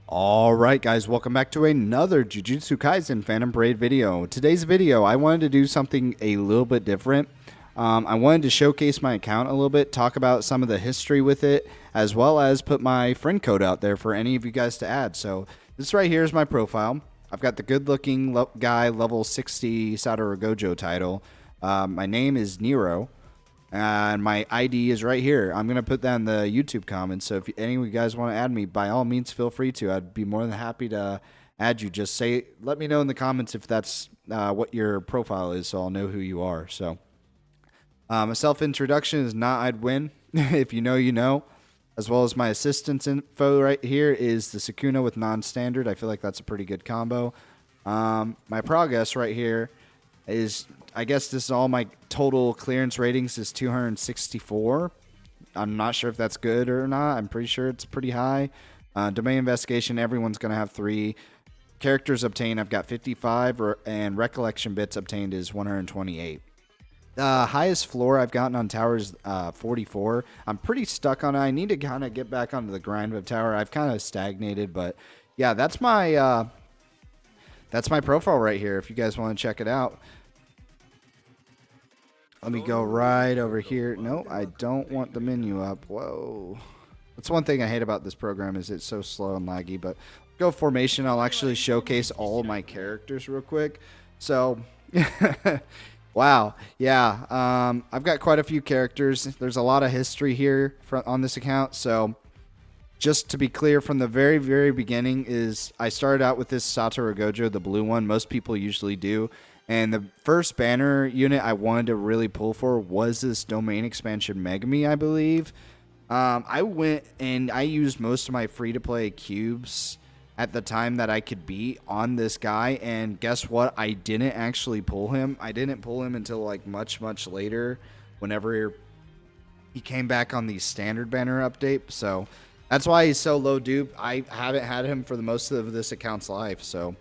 Alright guys, welcome back to another Jujutsu Kaisen Phantom Parade video. Today's video, I wanted to do something a little bit different. I wanted to showcase my account a little bit, talk about some of the history with it, as well as put my friend code out there for any of you guys to add. So this right here is my profile. I've got the good looking guy level 60 Satoru Gojo title. My name is Nero. And my ID is right here. I'm going to put that in the YouTube comments. So if any of you guys want to add me, by all means, feel free to. I'd be more than happy to add you. Just let me know in the comments if that's what your profile is, so I'll know who you are. So a self-introduction is not I'd win. If you know, you know. As well as my assistance info right here is the Sukuna with non-standard. I feel like that's a pretty good combo. My progress right here is, I guess this is all my total clearance ratings is 264. I'm not sure if that's good or not. I'm pretty sure it's pretty high. Domain investigation, everyone's going to have 3. Characters obtained, I've got 55, and recollection bits obtained is 128. Highest floor I've gotten on tower is 44. I'm pretty stuck on it. I need to kind of get back onto the grind of tower. I've kind of stagnated, but yeah, that's my profile right here. If you guys want to check it out. Let me go right over here. No, I don't want the menu up. Whoa. That's one thing I hate about this program is it's so slow and laggy. But go formation. I'll actually showcase all of my characters real quick. So, wow. Yeah. I've got quite a few characters. There's a lot of history here on this account. So, just to be clear, from the very, very beginning is I started out with this Satoru Gojo, the blue one. Most people usually do. And the first banner unit I wanted to really pull for was this domain expansion Megami, I believe. I went and I used most of my free-to-play cubes at the time that I could beat on this guy. And guess what? I didn't actually pull him. I didn't pull him until like much, much later whenever he came back on the standard banner update. So that's why he's so low dupe. I haven't had him for the most of this account's life. So,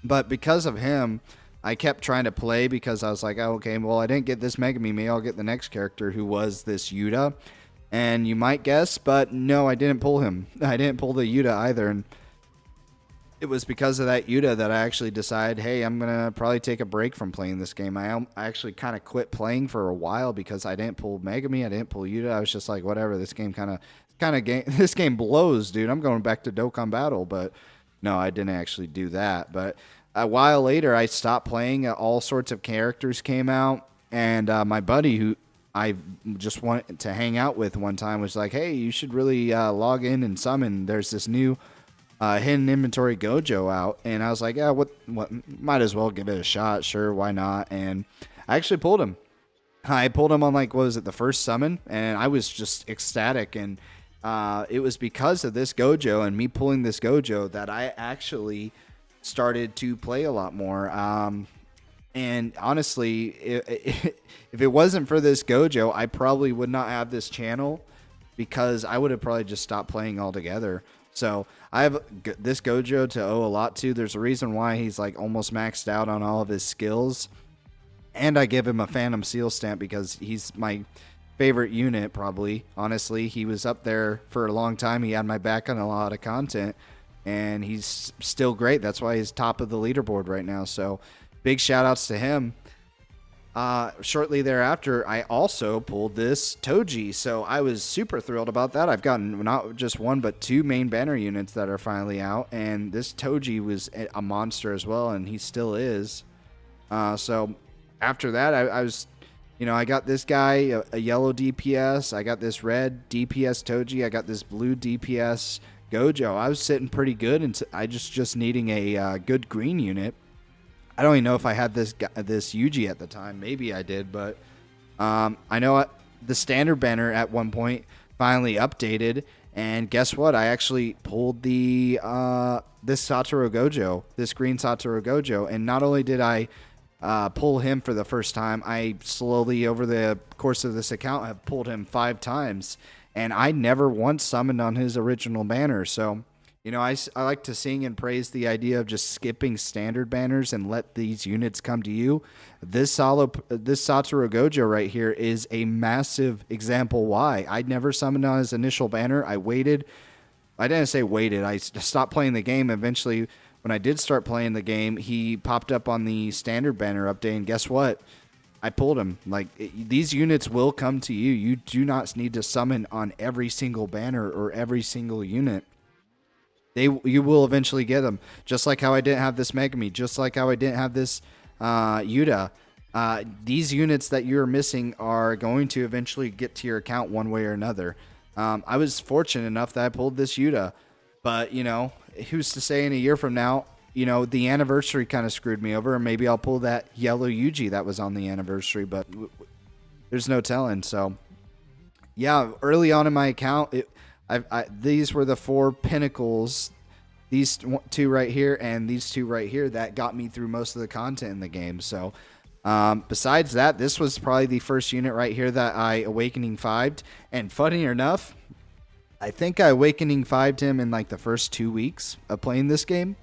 but because of him, I kept trying to play because I was like, oh, okay, well, I didn't get this Megami. Maybe I'll get the next character who was this Yuta. And you might guess, but no, I didn't pull him. I didn't pull the Yuta either. And it was because of that Yuta that I actually decided, hey, I'm going to probably take a break from playing this game. I actually kind of quit playing for a while because I didn't pull Megami. I didn't pull Yuta. I was just like, whatever, this game this game blows, dude. I'm going back to Dokkan Battle. But no, I didn't actually do that. But a while later, I stopped playing. All sorts of characters came out, and my buddy, who I just wanted to hang out with one time, was like, "Hey, you should really log in and summon. There's this new hidden inventory Gojo out." And I was like, "Yeah, what? Might as well give it a shot. Sure, why not?" And I actually pulled him. I pulled him on like what was it, the first summon, and I was just ecstatic. And it was because of this Gojo and me pulling this Gojo that I actually started to play a lot more. And honestly, if it wasn't for this Gojo, I probably would not have this channel because I would have probably just stopped playing altogether. So I have this Gojo to owe a lot to. There's a reason why he's like almost maxed out on all of his skills. And I give him a Phantom Seal stamp because he's my favorite unit, probably. Honestly, he was up there for a long time. He had my back on a lot of content. And he's still great. That's why he's top of the leaderboard right now. So big shout outs to him. Shortly thereafter, I also pulled this Toji. So I was super thrilled about that. I've gotten not just one, but 2 main banner units that are finally out. And this Toji was a monster as well. And he still is. So after that, I was, I got this guy, a yellow DPS. I got this red DPS Toji. I got this blue DPS Gojo. I was sitting pretty good, and I just needing a good green unit. I don't even know if I had this Yuji at the time. Maybe I did, but I know the standard banner at one point finally updated, and guess what? I actually pulled this Satoru Gojo, this green Satoru Gojo, and not only did I pull him for the first time, I slowly over the course of this account have pulled him 5 times. And I never once summoned on his original banner. So, I like to sing and praise the idea of just skipping standard banners and let these units come to you. This Satoru Gojo right here is a massive example why. I'd never summoned on his initial banner. I waited I didn't say waited. I stopped playing the game. Eventually, when I did start playing the game, he popped up on the standard banner update, and guess what? I pulled him. Like, these units will come to you. You do not need to summon on every single banner or every single unit. You will eventually get them. Just like how I didn't have this Megami. Just like how I didn't have this Yuta. These units that you're missing are going to eventually get to your account one way or another. I was fortunate enough that I pulled this Yuta. But, you know, who's to say in a year from now, you know, the anniversary kind of screwed me over, and maybe I'll pull that yellow Yuji that was on the anniversary, but there's no telling. So, yeah, early on in my account, these were the 4 pinnacles, these 2 right here and these 2 right here that got me through most of the content in the game. So, besides that, this was probably the first unit right here that I Awakening 5'd, and funny enough, I think I Awakening 5'd him in like the first 2 weeks of playing this game.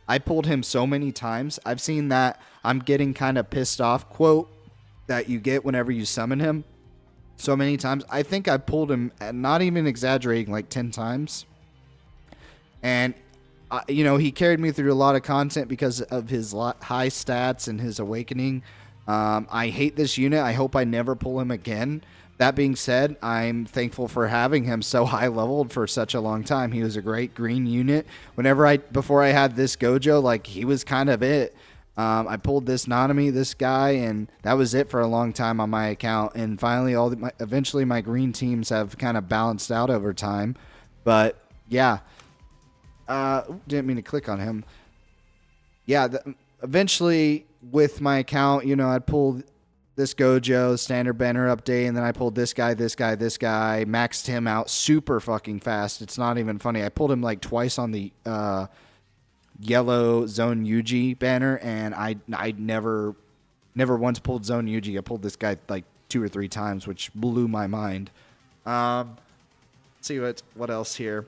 I pulled him so many times. I've seen that I'm getting kind of pissed off quote that you get whenever you summon him so many times. I think I pulled him, not even exaggerating, like 10 times. And, you know, he carried me through a lot of content because of his high stats and his Awakening. I hate this unit. I hope I never pull him again. That being said, I'm thankful for having him so high leveled for such a long time. He was a great green unit. Before I had this Gojo, like, he was kind of it. I pulled this Nanami, this guy, and that was it for a long time on my account. And finally, eventually my green teams have kind of balanced out over time. But yeah, didn't mean to click on him. Yeah, eventually with my account, you know, I'd pull this Gojo standard banner update, and then I pulled this guy, maxed him out super fucking fast. It's not even funny. I pulled him like twice on the yellow Zone Yuji banner, and I never once pulled Zone Yuji. I pulled this guy like 2 or 3 times, which blew my mind. Let's see what else here.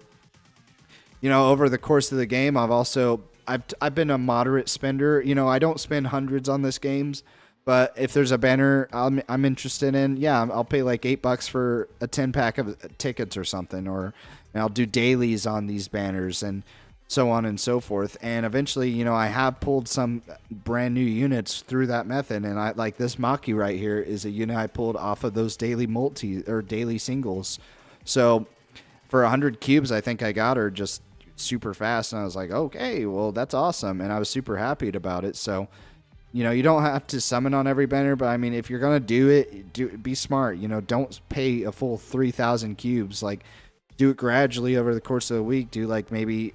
You know, over the course of the game, I've been a moderate spender. You know, I don't spend hundreds on this games. But if there's a banner I'm interested in, yeah, I'll pay like $8 for a 10-pack of tickets or something, and I'll do dailies on these banners and so on and so forth. And eventually, you know, I have pulled some brand new units through that method, and I like this Maki right here is a unit I pulled off of those daily daily singles. So for 100 cubes, I think I got her just super fast, and I was like, okay, well, that's awesome, and I was super happy about it. So, you know, you don't have to summon on every banner, but I mean, if you're going to do it, be smart. You know, don't pay a full 3,000 cubes. Like, do it gradually over the course of the week. Do like maybe,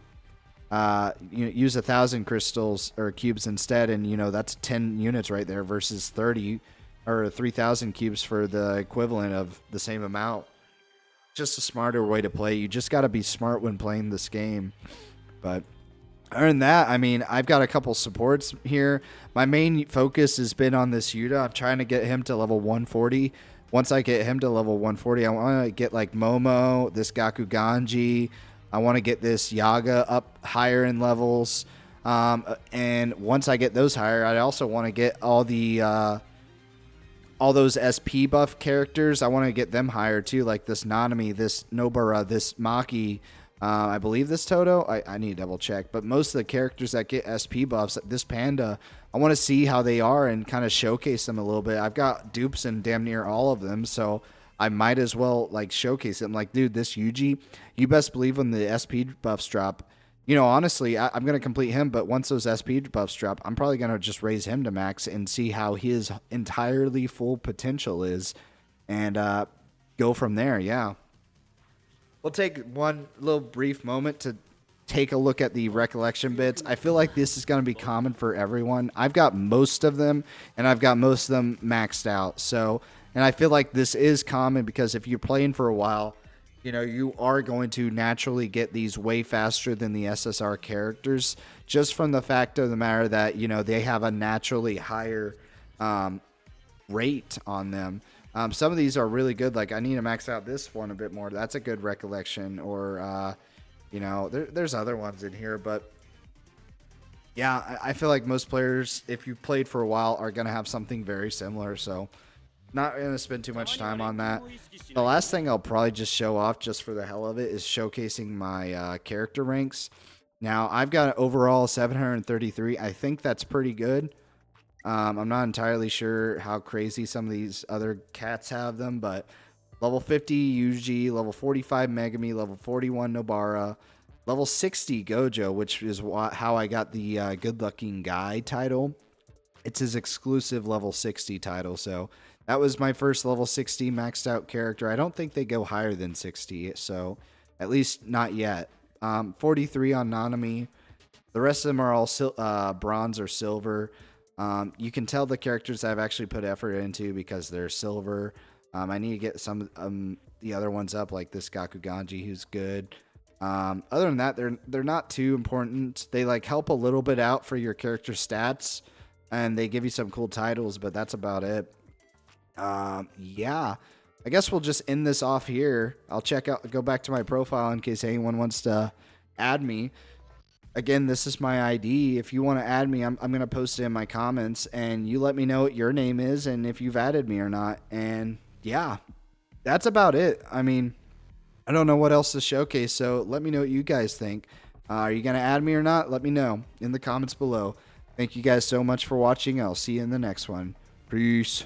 use 1,000 crystals or cubes instead. And, you know, that's 10 units right there versus 30 or 3,000 cubes for the equivalent of the same amount. Just a smarter way to play. You just got to be smart when playing this game. But other than that, I mean, I've got a couple supports here. My main focus has been on this Yuta. I'm trying to get him to level 140. Once I get him to level 140, I want to get like Momo, this Gaku Ganji. I want to get this Yaga up higher in levels. And once I get those higher, I also want to get all those SP buff characters. I want to get them higher too, like this Nanami, this Nobara, this Maki. I believe this Toto. I need to double check. But most of the characters that get SP buffs, this Panda, I want to see how they are and kind of showcase them a little bit. I've got dupes in damn near all of them, so I might as well like showcase them. Like, dude, this Yuji, you best believe when the SP buffs drop, you know, honestly, I'm going to complete him, but once those SP buffs drop, I'm probably going to just raise him to max and see how his entirely full potential is and go from there, yeah. We'll take one little brief moment to take a look at the recollection bits. I feel like this is going to be common for everyone. I've got most of them, and I've got most of them maxed out. So, and I feel like this is common because if you're playing for a while, you know, you are going to naturally get these way faster than the SSR characters, just from the fact of the matter that, you know, they have a naturally higher rate on them. Some of these are really good. Like, I need to max out this one a bit more. That's a good recollection. Or, you know, there's other ones in here. But, yeah, I feel like most players, if you played for a while, are going to have something very similar. So, Not going to spend too much time on that. The last thing I'll probably just show off just for the hell of it is showcasing my character ranks. Now, I've got overall 733. I think that's pretty good. I'm not entirely sure how crazy some of these other cats have them, but level 50 Yuji, level 45 Megami, level 41 Nobara, level 60 Gojo, which is how I got the Good Looking Guy title. It's his exclusive level 60 title, so that was my first level 60 maxed out character. I don't think they go higher than 60, so at least not yet. 43 on Nanami. The rest of them are all bronze or silver. You can tell the characters I've actually put effort into because they're silver. I need to get some the other ones up, like this Gakuganji, who's good. Other than that, they're not too important. They like help a little bit out for your character stats, and they give you some cool titles, but that's about it. Yeah, I guess we'll just end this off here. I'll go back to my profile in case anyone wants to add me. Again, this is my ID. If you want to add me, I'm going to post it in my comments, and you let me know what your name is and if you've added me or not. And yeah, that's about it. I mean, I don't know what else to showcase, so let me know what you guys think. Are you going to add me or not? Let me know in the comments below. Thank you guys so much for watching. I'll see you in the next one. Peace.